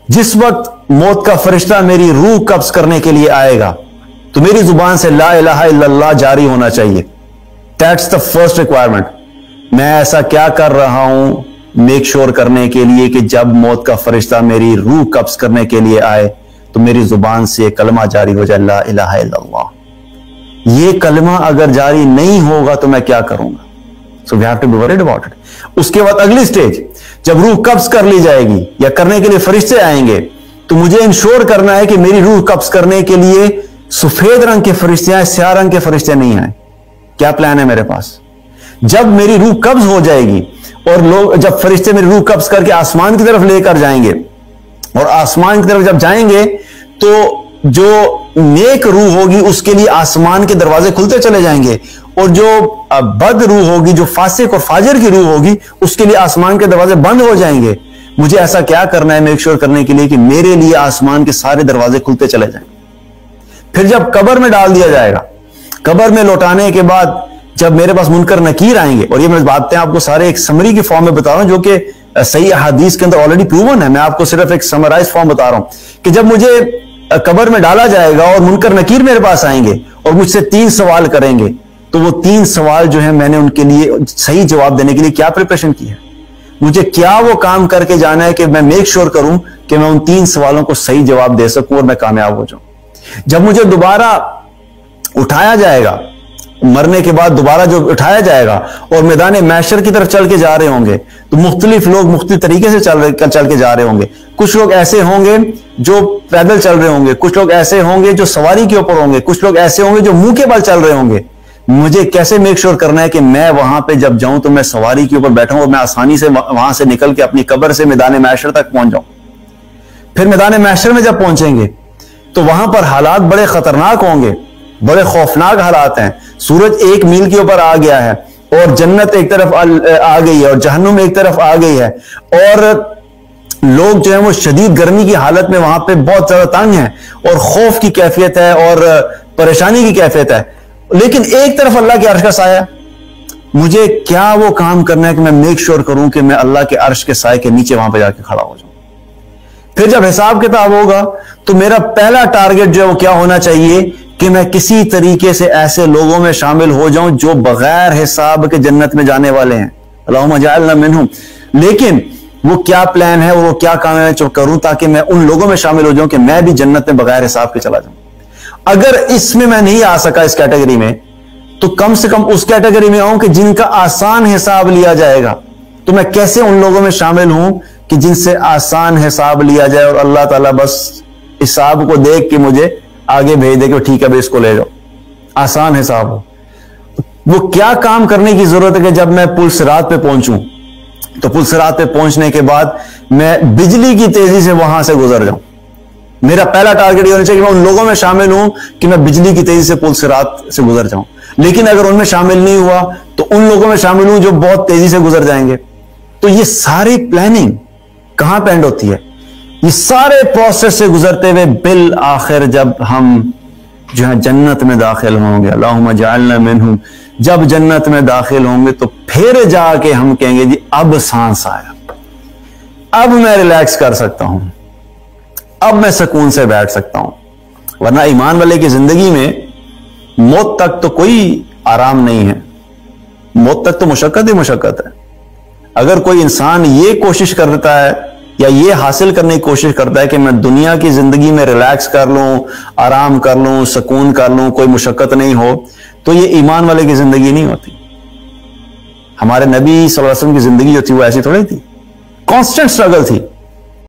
جس وقت موت کا فرشتہ میری روح قبض کرنے کے لیے آئے گا تو میری زبان سے لا الہ الا اللہ جاری ہونا چاہیے. That's the first requirement. میں ایسا کیا کر رہا ہوں میک شور کرنے کے لیے کہ جب موت کا فرشتہ میری روح قبض کرنے کے لیے آئے تو میری زبان سے کلمہ جاری ہو جائے لا الہ الا اللہ. یہ کلمہ اگر جاری نہیں ہوگا تو میں کیا کروں گا؟ So we have to be worried about it. اس کے بعد اگلی سٹیج، جب روح قبض کر لی جائے گی یا کرنے کے لیے فرشتے آئیں گے تو مجھے انشور کرنا ہے کہ میری روح قبض کرنے کے لیے سفید رنگ کے فرشتے آئیں، سیاہ رنگ کے فرشتے نہیں آئیں. کیا پلان ہے میرے پاس؟ جب میری روح قبض ہو جائے گی اور جب فرشتے میری روح قبض کر کے آسمان کی طرف لے کر جائیں گے اور آسمان کی طرف جب جائیں گے تو جو نیک روح ہوگی اس کے لیے آسمان کے دروازے کھلتے چلے جائیں گے، اور جو بد روح ہوگی، جو فاسق اور فاجر کی روح ہوگی، اس کے لیے آسمان کے دروازے بند ہو جائیں گے. مجھے ایسا کیا کرنا ہے میک شور کرنے کے لیے کہ میرے لیے آسمان کے سارے دروازے کھلتے چلے جائیں. پھر جب قبر میں ڈال دیا جائے گا، قبر میں لوٹانے کے بعد جب میرے پاس منکر نکیر آئیں گے، اور یہ میں باتیں آپ کو سارے ایک سمری کی فارم میں بتا رہا ہوں جو کہ صحیح احادیث کے اندر آلریڈی پروون ہے، میں آپ کو صرف ایک سمرائز فارم بتا رہا ہوں کہ جب مجھے قبر میں ڈالا جائے گا اور منکر نکیر میرے پاس آئیں گے اور مجھ سے 3 سوال کریں گے تو وہ 3 سوال جو ہیں میں نے ان کے لیے صحیح جواب دینے کے لیے کیا پریپریشن کی ہے، مجھے کیا وہ کام کر کے جانا ہے کہ میں میک شور کروں کہ میں ان 3 سوالوں کو صحیح جواب دے سکوں اور میں کامیاب ہو جاؤں. جب مجھے دوبارہ اٹھایا جائے گا، مرنے کے بعد دوبارہ جو اٹھایا جائے گا اور میدان محشر کی طرف چل کے جا رہے ہوں گے تو مختلف لوگ مختلف طریقے سے چل کے جا رہے ہوں گے. کچھ لوگ ایسے ہوں گے جو پیدل چل رہے ہوں گے، کچھ لوگ ایسے ہوں گے جو سواری کے اوپر ہوں گے، کچھ لوگ ایسے ہوں گے جو منہ کے بل چل رہے ہوں گے. مجھے کیسے میک شور کرنا ہے کہ میں وہاں پہ جب جاؤں تو میں سواری کے اوپر بیٹھا ہوں اور میں آسانی سے وہاں سے نکل کے اپنی قبر سے میدان محشر تک پہنچ جاؤں. پھر میدان محشر میں جب پہنچیں گے تو وہاں پر حالات بڑے خطرناک ہوں گے، بڑے خوفناک حالات ہیں. سورج 1 میل کے اوپر آ گیا ہے اور جنت ایک طرف آ گئی ہے اور جہنم ایک طرف آ گئی ہے، اور لوگ جو ہیں وہ شدید گرمی کی حالت میں وہاں پہ بہت زیادہ تنگ ہیں اور خوف کی کیفیت ہے اور پریشانی کی کیفیت ہے. لیکن ایک طرف اللہ کے عرش کا سایہ. مجھے کیا وہ کام کرنا ہے کہ میں میک شور کروں کہ میں اللہ کے عرش کے سائے کے نیچے وہاں پہ جا کے کھڑا ہو جاؤں. پھر جب حساب کتاب ہوگا تو میرا پہلا ٹارگٹ جو ہے وہ کیا ہونا چاہیے کہ میں کسی طریقے سے ایسے لوگوں میں شامل ہو جاؤں جو بغیر حساب کے جنت میں جانے والے ہیں. اللہم اجعلنا منہم. لیکن وہ کیا پلان ہے، وہ کیا کام ہے جو کروں تاکہ میں ان لوگوں میں شامل ہو جاؤں کہ میں بھی جنت میں بغیر حساب کے چلا جاؤں. اگر اس میں نہیں آ سکا اس کیٹیگری میں تو کم سے کم اس کیٹیگری میں آؤں کہ جن کا آسان حساب لیا جائے گا. تو میں کیسے ان لوگوں میں شامل ہوں کہ جن سے آسان حساب لیا جائے اور اللہ تعالیٰ بس حساب کو دیکھ کے مجھے آگے بھیج دے کہ ٹھیک ہے اس کو لے جاؤ، آسان حساب ہو. وہ کیا کام کرنے کی ضرورت ہے کہ جب میں پل صراط پہ پہنچوں تو پل صراط پہ پہنچنے کے بعد میں بجلی کی تیزی سے وہاں سے گزر جاؤں. میرا پہلا ٹارگٹ یہ ہونا چاہیے کہ میں ان لوگوں میں شامل ہوں کہ میں بجلی کی تیزی سے پل صراط سے گزر جاؤں. لیکن اگر ان میں شامل نہیں ہوا تو ان لوگوں میں شامل ہوں جو بہت تیزی سے گزر جائیں گے. تو یہ ساری پلاننگ کہاں پہ اینڈ ہوتی ہے؟ یہ سارے پروسیس سے گزرتے ہوئے بالآخر جب ہم جو ہے جنت میں داخل ہوں گے، اللہم اجعلنا منہم، جب جنت میں داخل ہوں گے تو پھر جا کے ہم کہیں گے جی اب سانس آیا، اب میں ریلیکس کر سکتا ہوں، اب میں سکون سے بیٹھ سکتا ہوں. ورنہ ایمان والے کی زندگی میں موت تک تو کوئی آرام نہیں ہے، موت تک تو مشقت ہی مشقت ہے. اگر کوئی انسان یہ کوشش کرتا ہے یا یہ حاصل کرنے کی کوشش کرتا ہے کہ میں دنیا کی زندگی میں ریلیکس کر لوں، آرام کر لوں، سکون کر لوں، کوئی مشقت نہیں ہو، تو یہ ایمان والے کی زندگی نہیں ہوتی. ہمارے نبی صلی اللہ علیہ وسلم کی زندگی جو تھی وہ ایسی تھوڑی تھی، کانسٹنٹ سٹرگل تھی.